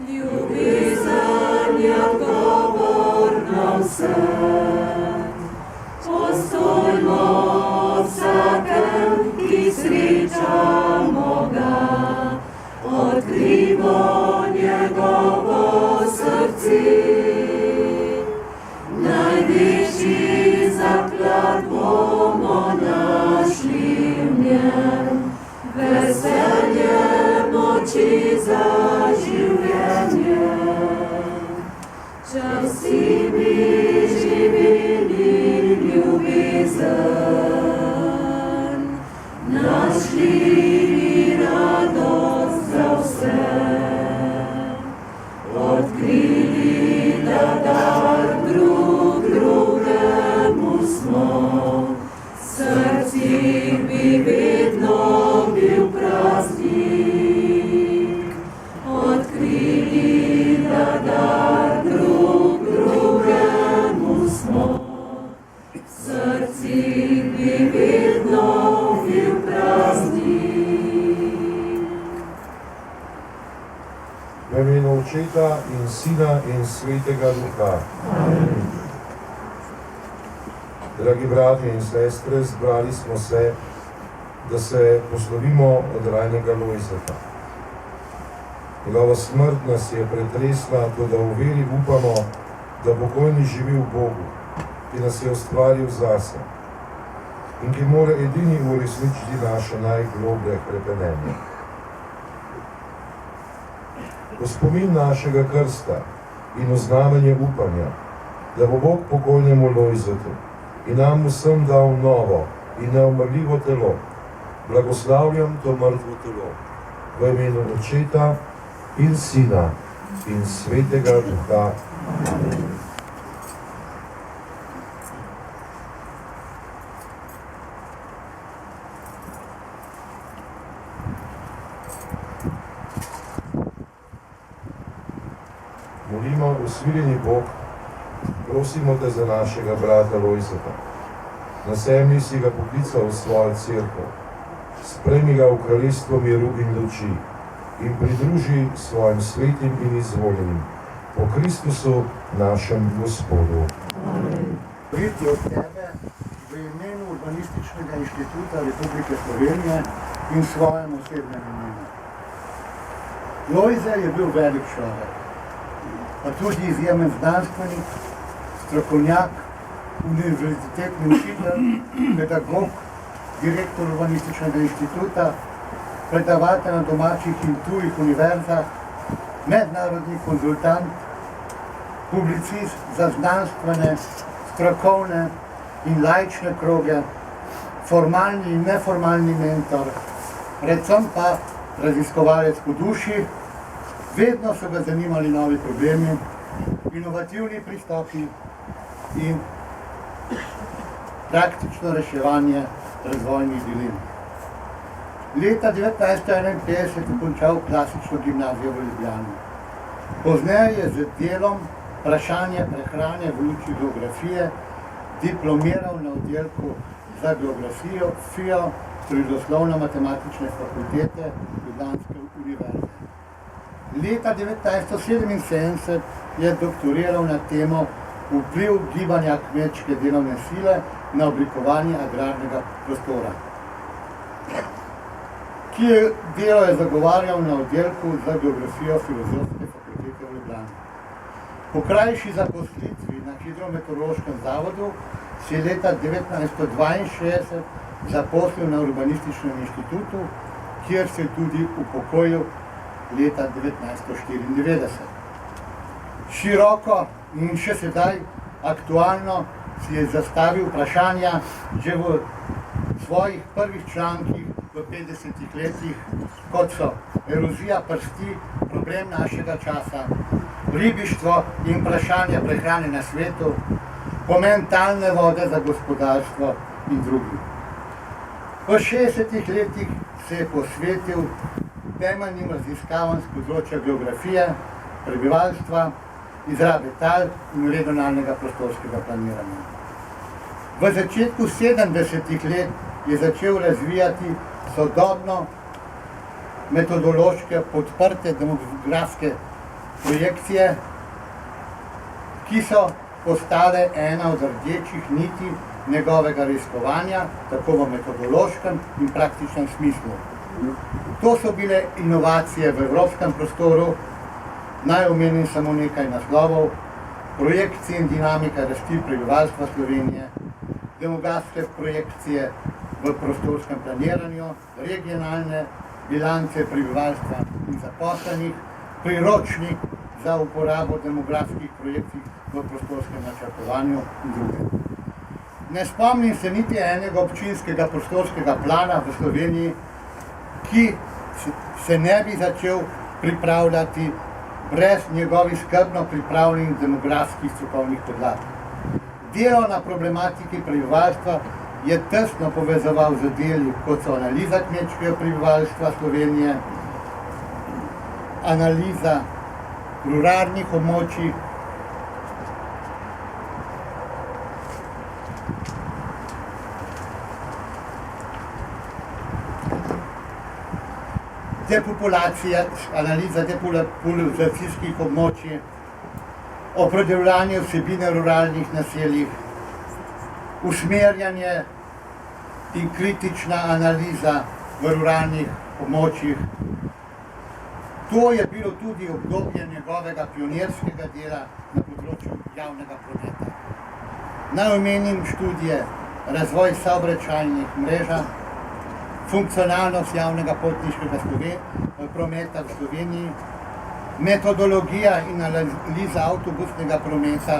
ljubezen je odgovor na vse. Postojmo vsakem, ki srečamo ga, odkrimo njegovo srce. Največji zaklad bomo našli v njem, veselje moči za življenje. Časi bi živeli ljubezen, našli bi radost za vse. Odkrili, da dar drug drugemu smo, srci bi vedno bil praznik. Odkrili, da dar drug drugemu smo, srci bi vedno bil praznik. V imenu Očeta in Sina in Svetega Duha. Dragi bratje in sestre, zbrali smo se, da se poslovimo od rajnega Lojzeta. Njegova smrt nas je pretresla, toda v veri upamo, da pokojni živi v Bogu, ki nas je ustvaril zase in ki mora edini uresničiti naše najgloblje hrepenenje. V spomin našega krsta in v znamenje upanja, da bo Bog pokojnemu Lojzetu in nam vsem dal novo in neumrljivo telo, blagoslavljam to mrtvo telo v imenu Očeta in Sina in Svetega Duha. Amen. Molimo, usmiljeni Bog, prosimo te za našega brata Lojzeta. Na zemlji si ga poklical v svojo cerkev, sprejmi ga v kraljestvo miru in luči in pridruži svojim svetim in izvoljenim po Kristusu našem Gospodu. Amen. Priti od tebe v imenu Urbanističnega inštituta Republike Slovenije in svojem osebnem imenu. Lojze je bil velik človek, pa tudi izjemen znanstvenik, strokovnjak, univerzitetni učitelj, pedagog, direktor Urbanističnega inštituta, predavatelj na domačih in tujih univerzah, mednarodni konzultant, publicist za znanstvene, strokovne in laične kroge, formalni in neformalni mentor, predvsem pa raziskovalec po duši. Vedno so ga zanimali novi problemi, inovativni pristopi in praktično reševanje razvojnih dilem. Leta 1951 je končal klasično gimnazijo v Ljubljani. Pozneje je z delom Vprašanje prehrane v luči geografije diplomiral na oddelku za geografijo Prirodoslovno-matematične fakultete Ljubljanske univerze. Leta 1977 je doktoriral na temo vpliv gibanja kmečke delovne sile na oblikovanje agrarnega prostora, ki delo je zagovarjal na oddelku za geografijo Filozofske fakultete v Ljubljani. Po krajši zaposlitvi na Hidrometeorološkem zavodu se je leta 1962 zaposlil na Urbanističnem inštitutu, kjer se je tudi upokojil leta 1994. Široko in še sedaj aktualno si je zastavil vprašanja že v svojih prvih člankih v 50 letih, kot so erozija prsti, problem našega časa, ribištvo in vprašanje prehrane na svetu, pomen talne vode za gospodarstvo in drugi. V 60 letih se je posvetil temeljnim raziskavam z področja geografije, prebivalstva, izrabe tal in regionalnega prostorskega planiranja. V začetku 70 let je začel razvijati sodobno metodološke podprte demografske projekcije, ki so postale ena od rdečih niti njegovega raziskovanja, tako v metodološkem in praktičnem smislu. To so bile inovacije v evropskem prostoru, naj omenim samo nekaj naslovov: projekcije in dinamika rasti prebivalstva Slovenije, demografske projekcije v prostorskem planiranju, regionalne bilance prebivalstva in zaposlenih, priročnik za uporabo demografskih projekcij v prostorskem načrtovanju in druge. Ne spomnim se niti enega občinskega prostorskega plana v Sloveniji, ki se ne bi začel pripravljati brez njegovih skrbno pripravljenih demografskih strokovnih podlag. Delo na problematiki prebivalstva je tesno povezoval z deli, kot so analiza kmečkega prebivalstva Slovenije, analiza ruralnih območij, depopulacija, analiza depopulacijskih območij, opredeljevanje vsebine ruralnih naseljih, usmerjanje in kritična analiza v ruralnih območjih. To je bilo tudi obdobje njegovega pionirskega dela na področju javnega prometa. Naj omenim študije razvoj saobračajnih mreža, funkcionalnost javnega potniškega prometa v Sloveniji, metodologija in analiza avtobusnega prometa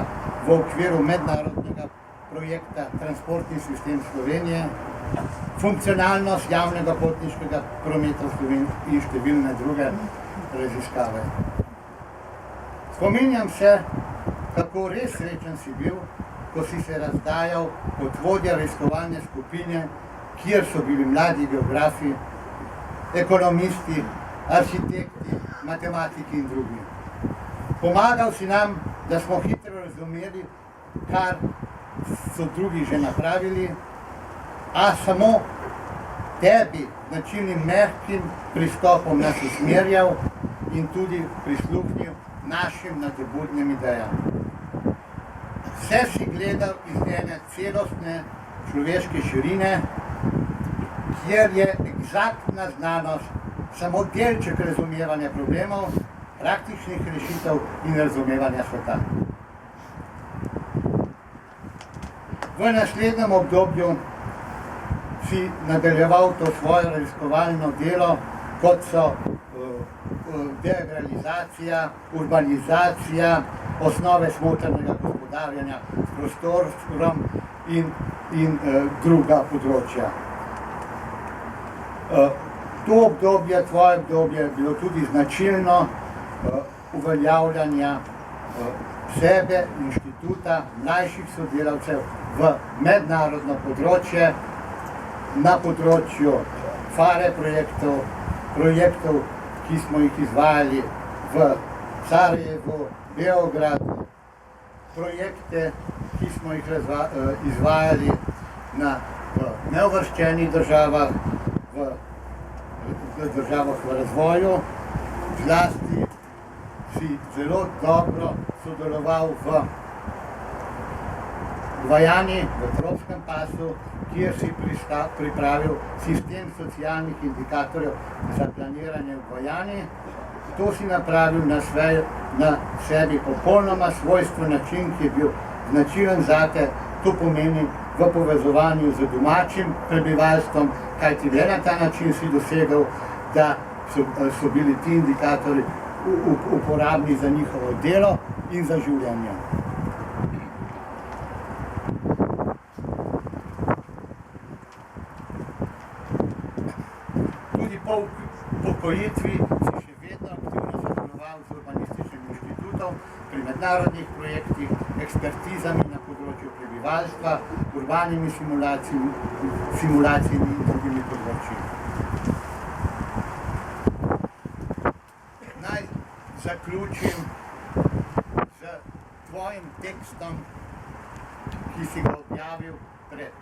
v okviru mednarodnega projekta Transportni sistem Slovenije, funkcionalnost javnega potniškega prometa v Sloveniji in številne druge raziskave. Spominjam se, kako res srečen si bil, ko si se razdajal kot vodja raziskovalne skupine, kjer so bili mladi geografi, ekonomisti, arhitekti, matematiki in drugi. Pomagal si nam, da smo hitro razumeli, kar so drugi že napravili, a samo tebi značilnim mehkim pristopom nas usmerjal in tudi prisluhnil našim nadobudnim idejam. Vse si gledal iz ene celostne človeške širine, kjer je eksaktna znanost samo delček razumevanja problemov, praktičnih rešitev in razumevanja sveta. V naslednjem obdobju si nadaljeval to svoje raziskovalno delo, kot so deagralizacija, urbanizacija, osnove smotrnega gospodarjenja s prostorom in druga področja. To obdobje, tvoje obdobje, je bilo tudi značilno uveljavljanja sebe, inštituta, mlajših sodelavcev v mednarodno področje, na področju FARE projektov, ki smo jih izvajali v Sarajevu, Beogradu, projekte, ki smo jih izvajali v neuvrščenih državah, v državah v razvoju. Zlasti si zelo dobro sodeloval v Gvajani, v tropskem pasu, kjer si pripravil sistem socialnih indikatorjev za planiranje v Gvajani. To si napravil na sebi popolnoma svojstven način, ki je bil značilen zate. To pomeni v povezovanju z domačim prebivalstvom, kajti le na ta način si dosegel, da so bili ti indikatorji uporabni za njihovo delo in za življenje. Tudi po upokojitvi si še vedno aktivno sodeloval z Urbanističnim inštitutom pri mednarodnih projektih, ekspertizami na področju prebivalstva, urbanimi simulacijami in drugimi področji. Naj zaključim z tvojim tekstom, ki si ga objavil pred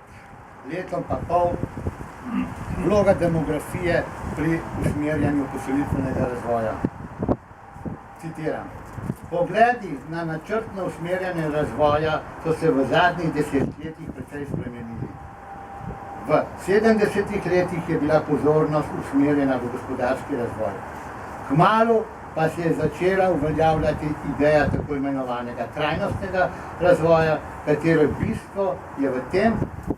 letom pa pol Vloga demografije pri usmerjanju poselitvenega razvoja. Citiram. Pogledi na načrtno usmerjanje razvoja so se v zadnjih desetletjih precej spremenili. V 70. letih je bila pozornost usmerjena v gospodarski razvoj. Kmalu pa se je začela uveljavljati ideja tako imenovanega trajnostnega razvoja, katero bistvo je v tem,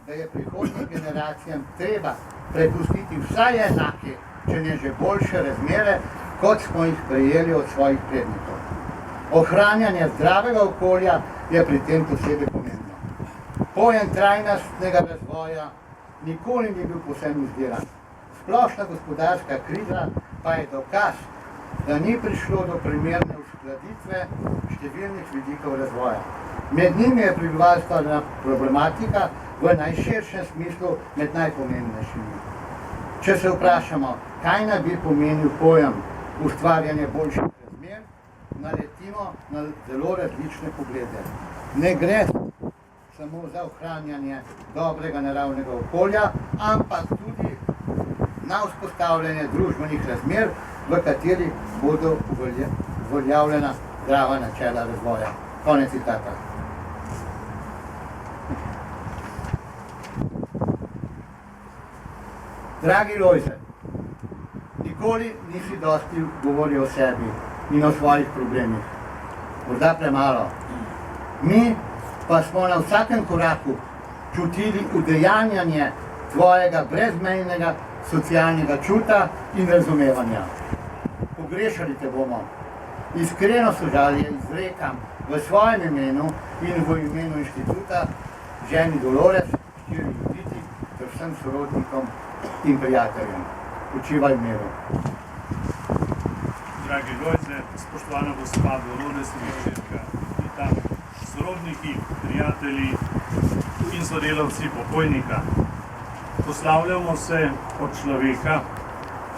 da je prihodnjim generacijam treba prepustiti vsaj enake, če ne že boljše razmere, kot smo jih prejeli od svojih prednikov. Ohranjanje zdravega okolja je pri tem posebej pomembno. Pojem trajnostnega razvoja nikoli ni bil povsem izdelan. Splošna gospodarska kriza pa je dokaz, da ni prišlo do primerne uskladitve številnih vidikov razvoja. Med njimi je prebivalstvena problematika v najširšem smislu med najpomembnejšimi. Če se vprašamo, kaj naj bi pomenil pojem ustvarjanje boljših razmer, naletimo na zelo različne poglede. Ne gre samo za ohranjanje dobrega naravnega okolja, ampak tudi na vzpostavljanje družbenih razmer, v katerih bodo uveljavljena zdrava načela razvoja. Konec citata. Dragi Lojze, nikoli nisi dosti govoril o sebi in o svojih problemih. Morda premalo. Mi pa smo na vsakem koraku čutili udejanjanje tvojega brezmejnega socialnega čuta in razumevanja. Pogrešali te bomo. Iskreno sožalje izrekam v svojem imenu in v imenu inštituta ženi Dolores, štiri Juditi, ter vsem sorodnikom in prijateljem. Učivaj v miru. Dragi Lojze, spoštovana gospa Dolores Rečetka, sorodniki, prijatelji in sodelavci pokojnika. Poslavljamo se od človeka,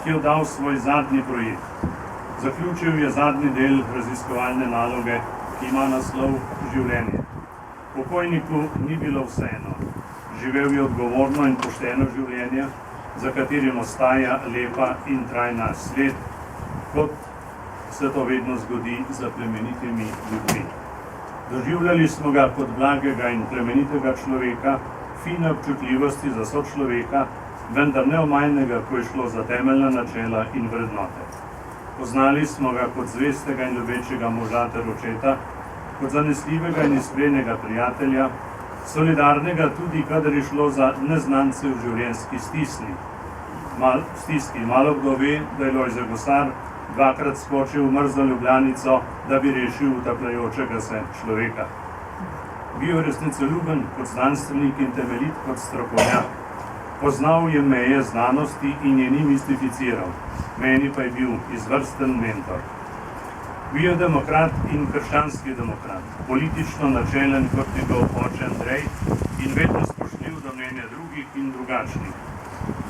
ki je dal svoj zadnji projekt. Zaključil je zadnji del raziskovalne naloge, ki ima naslov Življenje. Pokojniku ni bilo vseeno. Živel je odgovorno in pošteno življenje, za katerim ostaja lepa in trajna sled, kot se to vedno zgodi za plemenitimi ljudmi. Doživljali smo ga kot blagega in plemenitega človeka, fine občutljivosti za sočloveka, vendar neomajnega, ko je šlo za temeljna načela in vrednote. Poznali smo ga kot zvestega in ljubečega moža ter očeta, kot zanesljivega in iskrenega prijatelja, solidarnega tudi, kadar je šlo za neznance v življenjski stiski. Malo kdo ve, da je Lojze Gosar dvakrat skočil v mrzlo Ljubljanico, da bi rešil utapljajočega se človeka. Bil je resnicoljuben kot znanstvenik in temeljit kot strokovnjak. Poznal je meje znanosti in je ni mistificiral. Meni pa je bil izvrsten mentor. Bil je demokrat in krščanski demokrat, politično načelen kot njegov oče Andrej in vedno spoštljiv do mnenja drugih in drugačnih.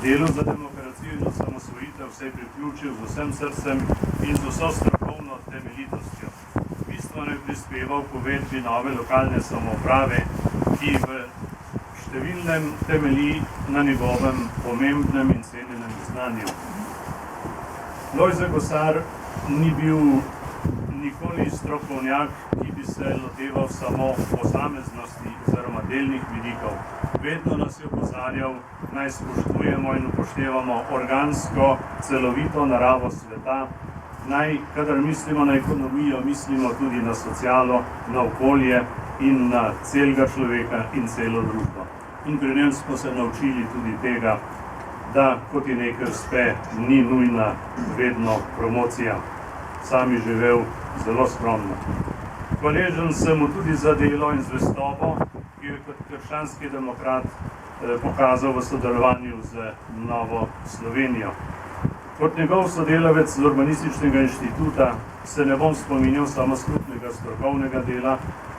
Delo za demokracijo in osamosvojitev se je priključil z vsem srcem in z vso strokovno temeljitostjo. Bistveno je prispeval k uvedbi nove lokalne samouprave, ki v številnem temelji na njegovem pomembnem in cenjenem znanju. Lojze Gosar ni bil nikoli strokovnjak, ki bi se loteval samo posameznosti oziroma delnih vidikov. Vedno nas je opozarjal, naj spoštujemo in upoštevamo organsko, celovito naravo sveta, naj, kadar mislimo na ekonomijo, mislimo tudi na socialo, na okolje in na celega človeka in celo družbo. In pri njem smo se naučili tudi tega, da kot je nekaj uspe, ni nujna vedno promocija. Sam je živel zelo skromno. Hvaležen sem mu tudi za delo in zvestobo, ki je kot krščanski demokrat pokazal v sodelovanju z Novo Slovenijo. Kot njegov sodelavec z Urbanističnega inštituta se ne bom spominjal samo skupnega strokovnega dela,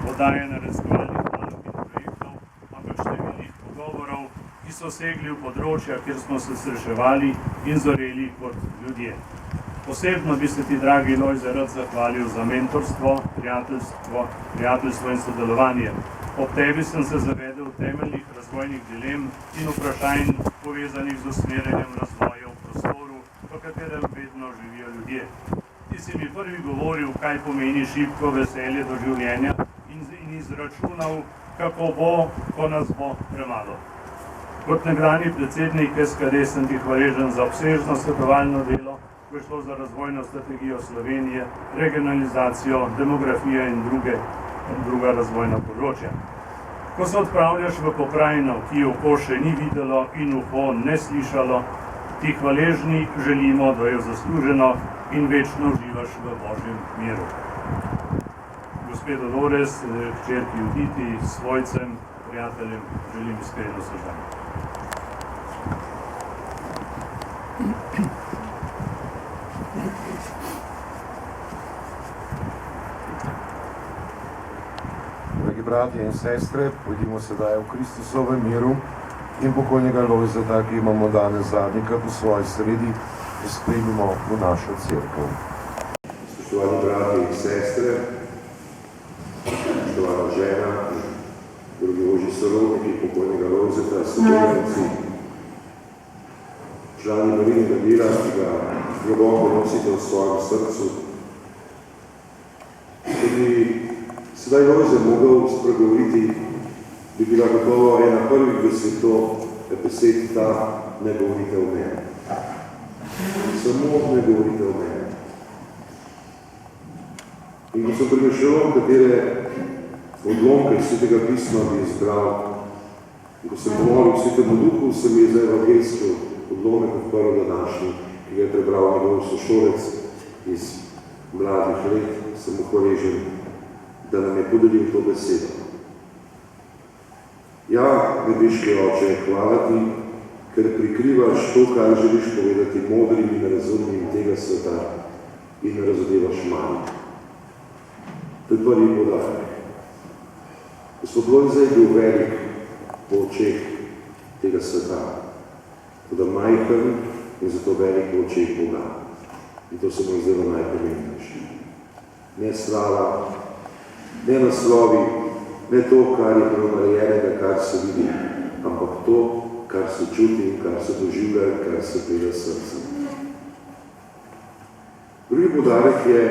oddajanja raziskovalnih nalog in projektov, ampak številnih pogovorov, ki so segli v področja, kjer smo se srečevali in zoreli kot ljudje. Posebno bi se ti, dragi Lojze, rad zahvalil za mentorstvo, prijateljstvo in sodelovanje. Ob tebi sem se zavedel temeljnih razvojnih dilem in vprašanj, povezanih z usmerjanjem razvoja v prostoru, v katerem vedno živijo ljudje. Ti si mi prvi govoril, kaj pomeni šibko veselje do življenja in izračunal, kako bo, ko nas bo premalo. Kot nekdanji predsednik SKD sem ti hvaležen za obsežno svetovalno delo, ko je šlo za razvojno strategijo Slovenije, regionalizacijo, demografijo in druga razvojna področja. Ko se odpravljaš v pokrajino, ki oko še ni videlo in uho ne slišalo, ti hvaležni želimo, da jo zasluženo in večno uživaš v Božjem miru. Gospe Dolores, hčerki Juditi, svojcem, prijateljem, želim iskreno sožalje. Dragi bratje in sestre, pojdimo sedaj v Kristusovem miru in pokojnega Lojzeta, ki imamo danes zadnjega po svoji sredi, sprejmimo v našo cerkev. Spoštovani bratje in sestre, spoštovana žena, drugi ožji sorodniki pokojnega Lojzeta, sodelavci, člani Marijinega dela, ki ga globoko nosite v svojem srcu. Če bi sedaj Lojzet mogel spregovoriti, bi bila gotovo ena prvih besed ta, ne govorite o meni. Samo ne govorite o meni. In ko sem premišljal, katere odlomke iz Svetega pisma bi izbral, in ko sem pomolil v Svetemu duhu, se mi je za evangelski odlomek odprl današnji, ki ga je prebral njegov sošolec iz mladih let, sem mu hvaležen, da nam je podelil to besedo. Ja, nebeški oče, hvala ti, ker prikrivaš to, kar želiš povedati modrim in razumnim tega sveta in razodevaš manj. To je prvi podarek. Gospod Lojze je bil velik po očeh tega sveta, toda majhen in zato velik po očeh Boga. In to se mu je zdelo najpomembnejše. Ne slava, ne naslovi, ne to, kar je bilo narejenega, kar se vidi, ampak to, kar se čuti, kar se doživlja, kar se pride srcem. Drugi podarek je,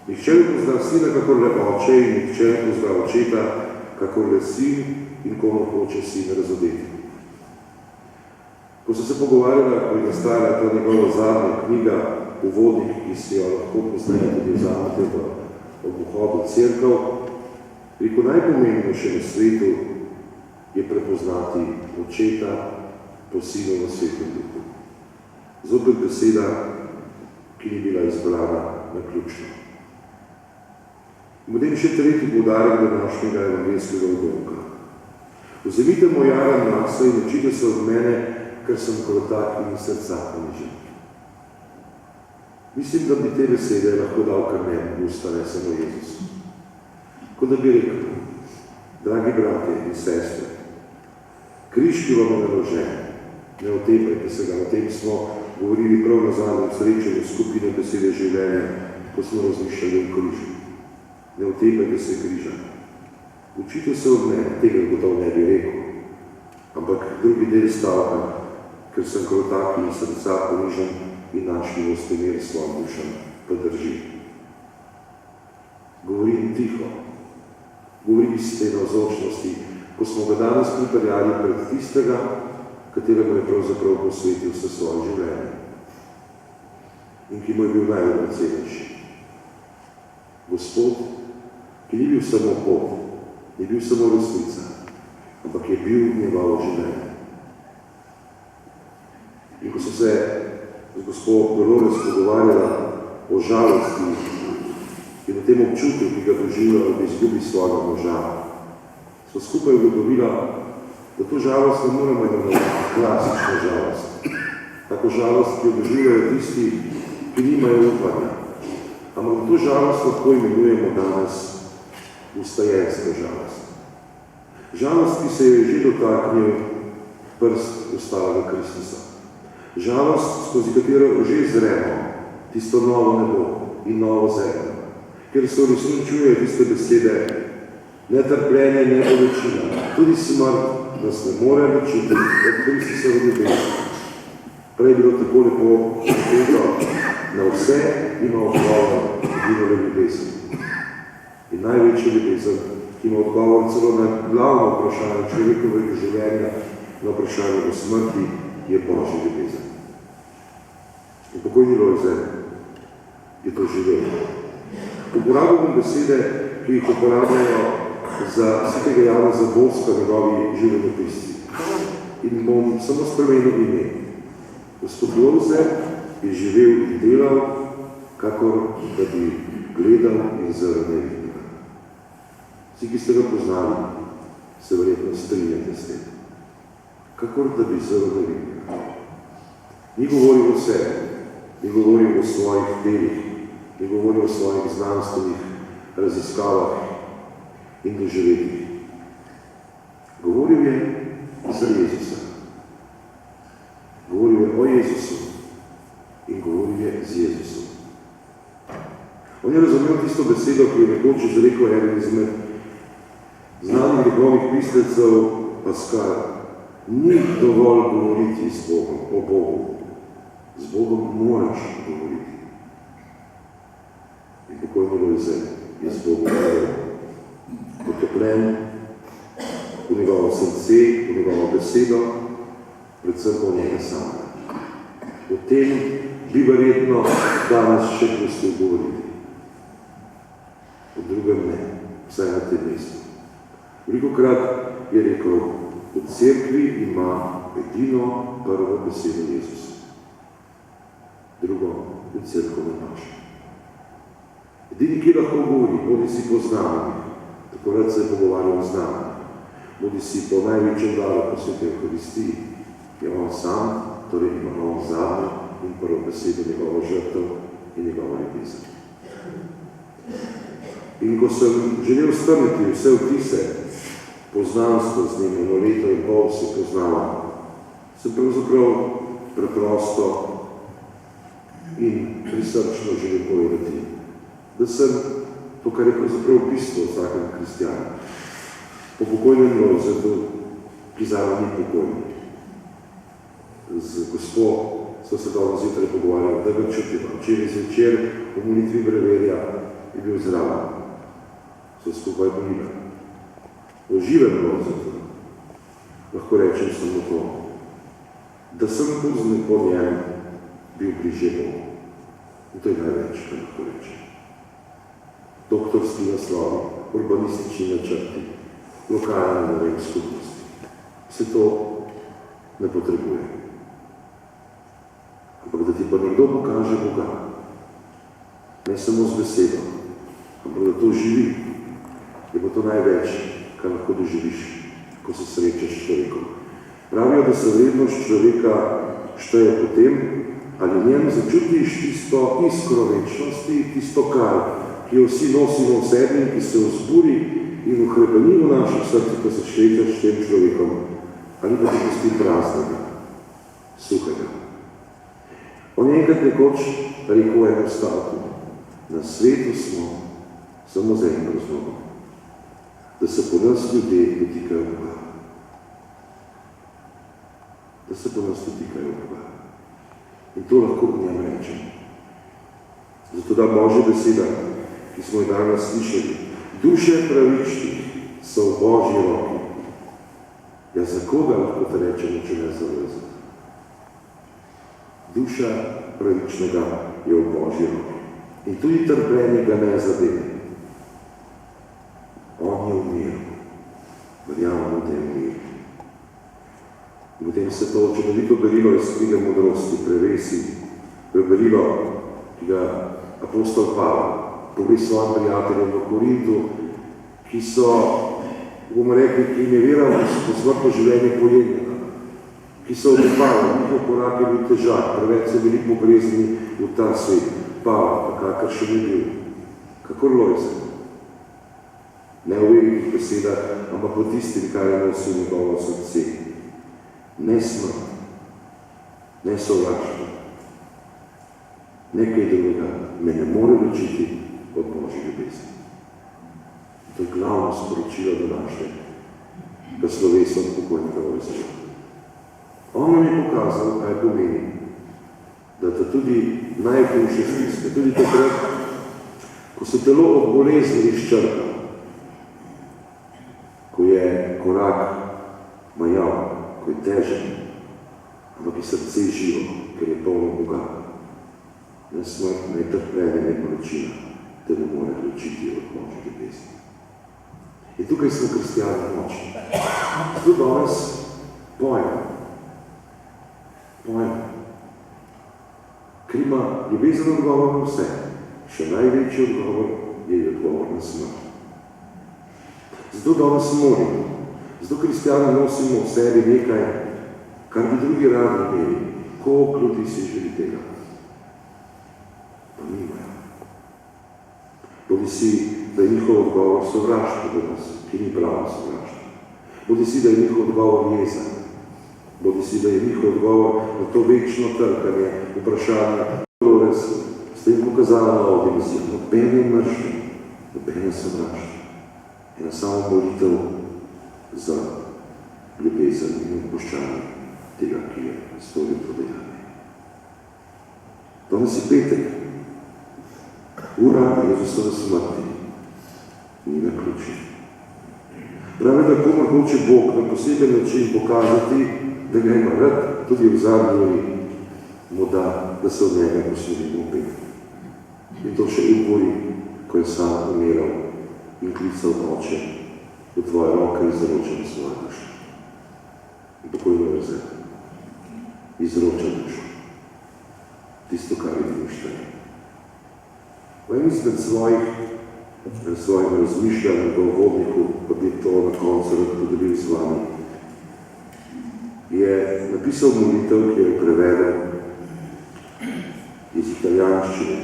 nihče ne pozna sina, kakor le oče, in nihče ne pozna očeta, kakor le sin in komu hoče sin razodeti. Ko so se pogovarjala, ko je nastala ta njegova zadnja knjiga uvodnik, ki si jo lahko poznajo tudi vzamete ob vhodu v cerkev, rekel, najpomembnejše na svetu je prepoznati očeta po sinu v Svetem duhu. Zopet beseda, ki ni bila izbrana naključno. In potem še tretji poudarek današnjega evangelskega odlomka. Vzemite moj jaran nase in učite se od mene, ker sem krotak in srca ponižen. Mislim, da bi te besede lahko dal kar meni v usta, ne samo Jezus. Kot da bi rekel, dragi bratje in sestre, križ, ki vam je naložen, ne otepajte se ga, o tem smo govorili prav na zadnjem srečanju skupine besede življenja, ko smo razmišljali o križu. Ne otepajte se križa. Učite se od mene, tega gotovo ne bi rekel, ampak drugi del stavka, ker sem krotak in srca ponižen in našli boste mir svojim dušam, pa drži. Govorim tiho, govori iz te navzočnosti, ko smo ga danes pripeljali pred tistega, katerega je pravzaprav posvetil vse svoje življenje in ki mu je bil najdragocenejši. Gospod, ki ni bil samo pot, ni bil samo resnica, ampak je bil njegovo življenje. In ko so se z gospod Dolores pogovarjala o žalosti in o tem občutku, ki ga doživlja, da izgubi svojega moža, so skupaj ugotovila, da to žalost ne moramo imenovati klasično žalost. Tako žalost, ki jo doživljajo tisti, ki nimajo upanja. Ampak to žalost lahko imenujemo danes ustajenska žalost. Žalost, ki se je že dotaknil prst ustalega Kristusa. Žalost, skozi katero že zremo tisto novo nebo in novo zemljo, ker se uresničujejo tiste besede, ne trpljenje, ne bolečina, tudi smrt nas ne more ločiti od Kristusove ljubezni. Prej je bilo tako lepo napeto, na vse ima odgovor edinole ljubezen. In največja ljubezen, ki ima odgovor celo na glavno vprašanje človekovega življenja, na vprašanje o smrti, je Božja ljubezen. In pokojni Lojze je to živel. Uporabljam besede, ki jih uporabljajo za svetega Jana Zabolska, njegovi življenjepisci. In bom samo spremenil ime. Gospod Lojze je živel in delal, kakor da bi gledal in zrl nevidnega. Vsi, ki ste ga poznali, se verjetno strinjate s tem. Kakor da bi zrl nevidnega. Ni govoril o sebi, ni govoril o svojih delih, ni govoril o svojih znanstvenih raziskavah in doživetjih. Govoril je za Jezusa. Govoril je o Jezusu in govoril je z Jezusom. On je razumel tisto besedo, ki je nekoč izrekel eden izmed znanih njegovih pislecev Pascal. Ni dovolj govoriti z Bogom, o Bogu. Z Bogom moraš govoriti. In pokojni Lojze je z Bogom govoril. Potopljen v njegovo srce, v njegovo besedo, predvsem o njega samega. O tem bi verjetno danes še pustil govoriti. O drugem ne, vsaj na tem mestu. Velikokrat je rekel, v cerkvi ima edino prvo besedo Jezus. Drugo je cerkev naša. Edini, ki lahko govori, bodi si po znamenjih, tako rad se je pogovarjal z nami, bodi si po največjem daru po Sveti Evharistiji, je on sam, torej ima on zadnjo in prvo besedo njegovo žrtev in njegovo ljubezen. In ko sem želel strniti vse vtise, poznanstvo z njim, eno leto in pol se poznala, sem pravzaprav preprosto in prisrčno želel povedati, da sem to, kar je pravzaprav bistvo vsakega kristjana. Po pokojnem Lojzetu, ki zame ni pokojni. Z gospo so se danes zjutraj pogovarjali, da ga čutiva. Včeraj zvečer v molitvi breverja je bil zraven. So skupaj bolili. V živem Lojzetu lahko rečem samo to, da sem pozno po njem bil bliže Bogu. In to je največ, kar lahko rečem. Doktorski naslovi, urbanistični načrti, lokalne skupnosti. Vse to ne potrebuje. Ampak da ti pa nekdo pokaže Boga, ne samo z besedo, ampak da to živi, je pa to največ, kar lahko doživiš, ko se srečaš s človekom. Pravijo, da se vrednost človeka šteje po tem, ali njem začutiš tisto iskro večnosti, tisto kar, ki jo vsi nosimo v sebi, ki se vzburi in uhrepeni v naših srcih, ko se srečaš s tem človekom, ali pa ti pusti praznega, suhega. On je enkrat nekoč rekel eno stavko, na svetu smo samo z enim razlogom, da se po nas ljudje dotikajo Boga. Da se po nas dotikajo Boga. In to lahko v njem rečem. Zato da Božja beseda, ki smo jo danes slišali, duše pravičnih so v Božji roki. Ja, za koga lahko te rečemo, če ne za Lojzeta? Duša pravičnega je v Božji roki. In tudi trpljenje ga ne zadene. On je v miru. Verjamemo, da je v miru. In potem se to čudovito berilo iz knjige modrosti prevesi, berilo, ki ga apostol Pavel pove svojim prijateljem v Korintu, ki so, bomo rekli, ki jim je vera po smrtno življenje pojednjena, ki so odpali, njihov korak je bil težak, preveč so bili pogrezni v ta svet. Pavel, kakor še ni bil, kakor Lojze. Ne v velikih besedah, ampak po tistim, kar je nosil njegovo srce. Ne smrt, ne sovraštvo, nekaj drugega me ne more ločiti od Božje ljubezni. To je glavno sporočilo današnje k slovesom pokojnega Lojzeta. On nam je pokazal, kaj pomeni, da tudi najhujše stiske, tudi takrat, ko se telo od bolezni izčrpa, ko je korak majav, ko je težek, ampak je srce živo, ker je polno Boga. Ne smrt, ne trpljenje, ne bolečina, te ne more ločiti od moči ljubezni. In tukaj smo kristijani močni. Tu danes pojmo. Ker ima ljubezen odgovor na vse, še največji odgovor je odgovor na smrt. Zato danes molimo, zato kristijani nosimo v sebi nekaj, kar bi drugi radi imeli. Koliko ljudi si želi tega? Pa nimajo. Bodi si, da je njihov odgovor sovraštvo do nas, ki ni pravo sovraštvo. Bodi si, da je njihov odgovor jeza. Bodi si, da je njihov odgovor na to večno trkanje, vprašanje. Dolores, ste jim pokazali na ovdje misli, nobene mržnje, nobene sovraštvo. Je na samo molitev za ljubezen in odpuščanje tega, ki je storil to dejanje. Danes je petek. Ura Jezusove smrti ni na ključi. Pravi, da komor hoče Bog na poseben način pokazati, da ga ima rad, tudi v zadnji uri, mu da se od njega posledimo opet. In to še v uri, ko je sam umiral in klical oče, v tvoje roke izročam svoje duše. In pokojno vrze, izročam dušo. Tisto, kar vidim šteje. V enem izmed svojim razmišljanjem v vodniku, pa bi to na koncu rad podelil z vami, je napisal molitev, ki je prevedel iz italijanščine,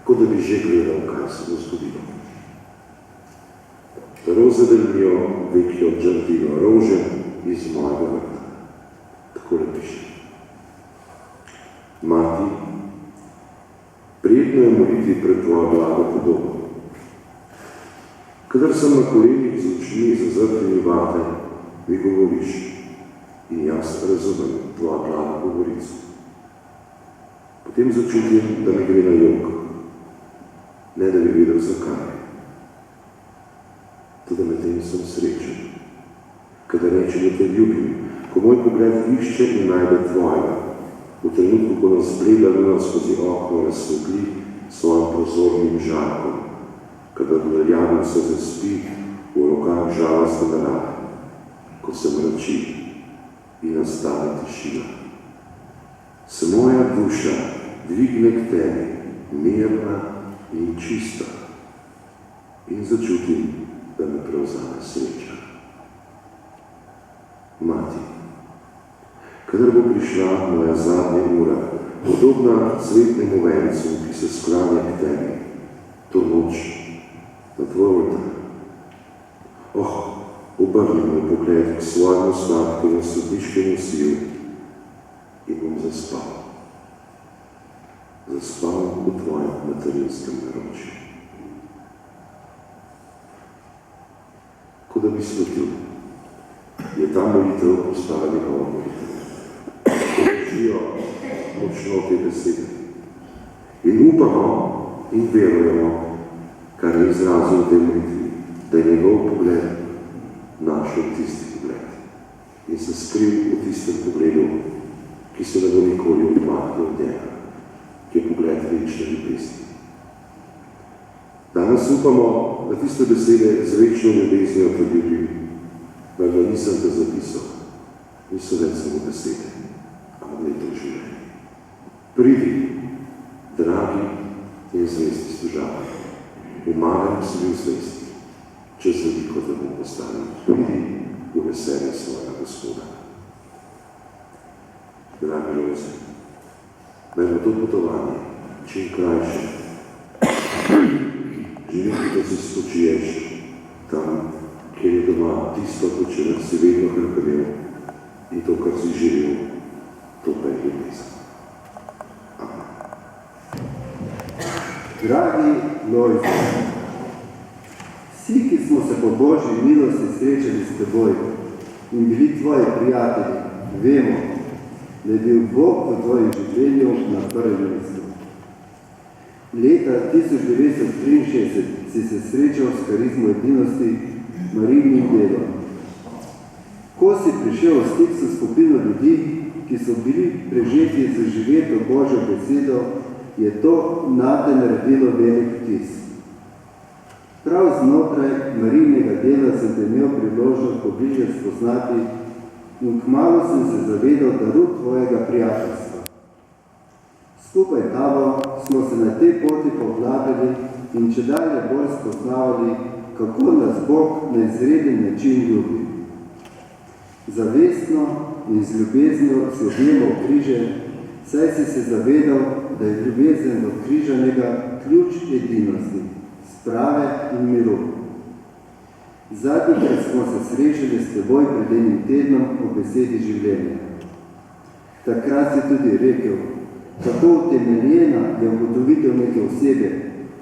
kot da bi že gledal, kaj se bo zgodilo. Roze del mio vecchio giardino, rože iz mojega vrta. Takole piše. Mati, prijetno je moliti pred tvojo blago podobo. Kadar sem na kolenih z očmi zazrtimi vate, mi govoriš in jaz razumem tvojo blago govorico. Potem začutim, da mi gre na jok, ne da bi videl zakaj. Tudi med tem sem srečen. Kadar rečem, da te ljubim, ko moj pogled išče in najde tvojega, v trenutku, ko nas bleda luna skozi okno razsvetli svojim prozornim žarkom, kadar verjamem se zaspi v rokah žalostne narave, ko se mrači in nastane tišina. Se moja duša dvigne k tebi, mirna in čista, in začutim, da me prevzame sreča. Mati, kadar bo prišla moja zadnja ura, podobna cvetnemu vencu, ki se sklanja k tebi, to noč na tvoj oltar. Obrni moj pogled k svojemu sladkemu sodniškemu silu in bom zaspal. Zaspal v tvojem materinskem naročju. Ko da bi slutil, je ta molitev postala njegova molitev. Držijo močno te besede. In upamo in verujemo, kar je izrazil v tej molitvi, da je njegov pogled našel tisti pogled in se skril v tistem pogledu, ki se ne bo nikoli odmahnil od njega, ki je pogled večne ljubezni. Danes upamo, da tiste besede z večno ljubeznijo predivljim, da ga nisem te zapisal, niso več samo besede, ampak je to življenje. Pridi, dragi in zvesti služavi, pomagam si v zvesti, če se veliko da bom postavil. Pridi v veselje svojega Gospoda. Dragi Roze, naj bo to potovanje čim krajše. Želim, da se spočiješ tam, kjer je doma tisto, po čemer si vedno hrkadel in to, kar si želel, to pa je ljubezen. Amen. Dragi Lojze, Vsi, ki smo se po Božji milosti srečali s teboj in bili tvoji prijatelji, vemo, da je bil Bog v tvojih življenju na prvem mestu. Leta 1963 si se srečal s karizmo edinosti Marijinim delom. Ko si prišel v stik s skupino ljudi, ki so bili prežeti z živeto Božjo besedo, je to nate naredilo velik vtis. Prav znotraj Marijinega dela sem te imel priložnost pobliže spoznati in kmalu sem se zavedal daru tvojega prijateljstva. Skupaj tabo smo se na tej poti povladali in čedalje bolj spoznavali, kako nas Bog na izreden način ljubi. Zavestno in z ljubeznijo si objemal križe, saj si se zavedal, da je ljubezen do križanega ključ edinosti, sprave in miru. Zadnjikrat smo se srečali s teboj pred enim tednom o besedi življenja. Takrat si tudi rekel, kako utemeljena je ugotovitev neke osebe,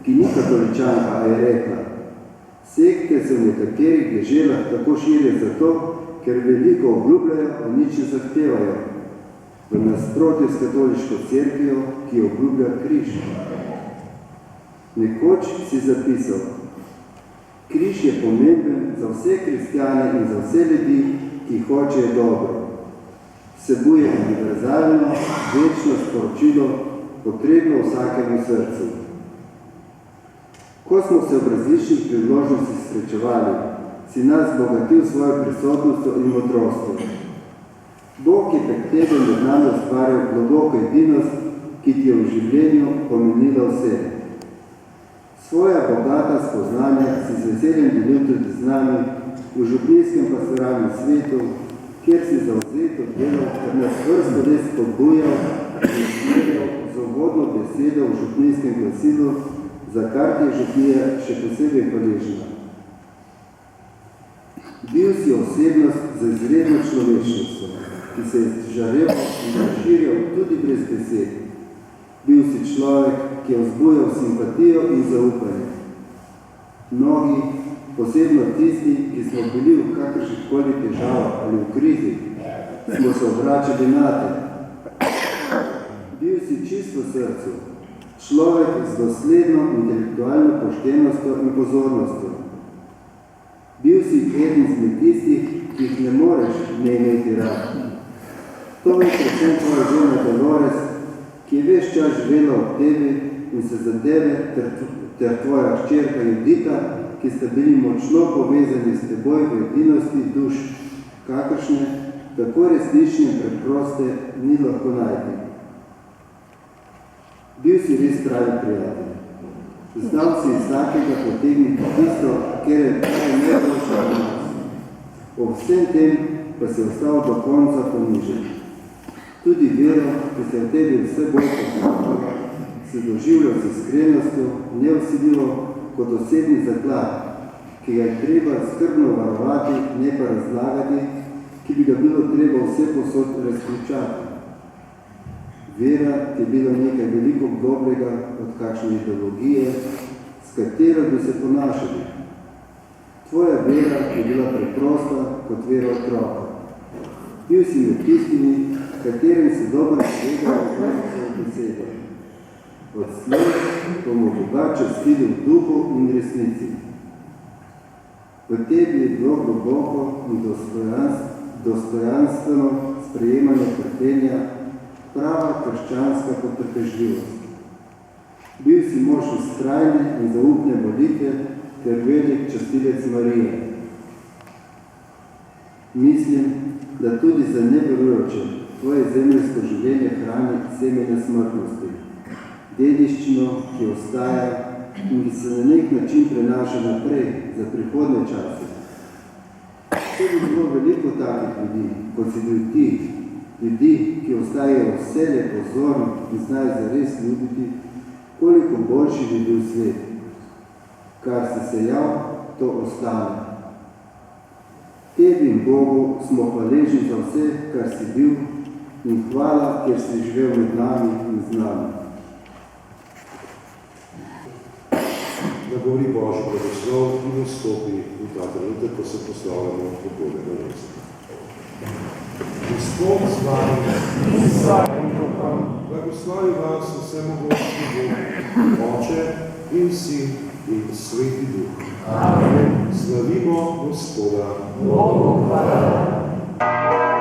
ki ni katoličanka, a je rekla: sekte se v nekaterih deželah tako širijo zato, ker veliko obljubljajo, a nič ne zahtevajo, v nasprotju s katoliško cerkvijo, ki obljublja križ. Nekoč si zapisal: križ je pomemben za vse kristjane in za vse ljudi, ki hočejo dobro. Vsebuje univerzalno, večno sporočilo, potrebno vsakemu srcu. Ko smo se v različnih priložnostih srečevali, si nas bogatil svojo prisotnostjo in modrostjo. Bog je prek tebe med nami ustvarjal globoko edinost, ki ti je v življenju pomenila vse. Svoja bogata spoznanja si z veseljem delil tudi z nami v župnijskem pastoralnem svetu, kjer si zavzeto delal, ker nas vrsto let spodbujal in usmerjal z uvodno besedo v župnijskem glasilu, za kar ti je župnija še posebej hvaležna. Bil si osebnost z izredno človečnostjo, ki se je žarel in razširjal tudi brez besed. Bil si človek, ki je vzbujal simpatijo in zaupanje. Mnogi, posebno tisti, ki smo bili v kakršnihkoli težavah ali v krizi, smo se obračali nate. Bil si čisto srcu, človek z dosledno intelektualno poštenostjo in pozornostjo. Bil si eden izmed tistih, ki jih ne moreš ne imeti rad. To je predvsem tvoja žena Dolores, ki je ves čas živela ob tebi in se za tebe ter tvoja hčerka Judita, ki sta bili močno povezani s teboj v edinosti duš, kakršne, tako resnične in preproste, ni lahko najti. Bil si res pravi prijatelj. Znal si iz vsakega potegniti tisto, kjer je najboljša od nas. Ob vsem tem pa si ostal do konca ponižen. Tudi vero, ki se v tebi vse bolj poznala, se doživljal s iskrenostjo, nevsiljivo kot osebni zaklad, ki ga je treba skrbno varovati, ne pa razlagati, ki bi ga bilo treba vse posod razkričati. Vera ti je bila nekaj veliko dobrega od kakšne ideologije, s katero bi se ponašali. Tvoja vera je bila preprosta kot vera otroka. Bil si med tistimi, katerim si dobro povedal svojo besedo. Odslej bomo Boga častili v duhu in resnici. V tebi je bilo globoko in dostojanstveno sprejemanje trpljenja, prava krščanska potrpežljivost. Bil si mož vztrajne in zaupne molitve ter velik častilec Marije. Mislim, da tudi za neverujoče tvoje zemljsko življenje hrani semenja smrtnosti, dediščino, ki ostaja in ki se na nek način prenaša naprej za prihodne čase. To bi bilo veliko takih ljudi, kot si bil ti, ljudi, ki ostajajo vselej pozorni in znajo zares ljubiti, koliko boljši bi bil svet. Kar si sejal, to ostane. Tebi in Bogu smo hvaležni za vse, kar si bil, in hvala, ker si živel med nami in z nami. nagovori Božji blagoslov in vstopi v ta trenutek, ko se proslavljamo pokojnega Jozefa. Gospod z vami, blagoslovi vas vsemogočni Bog, Oče in Sin in Sveti Duh. Amen. Slavimo Gospoda. Bogu hvala.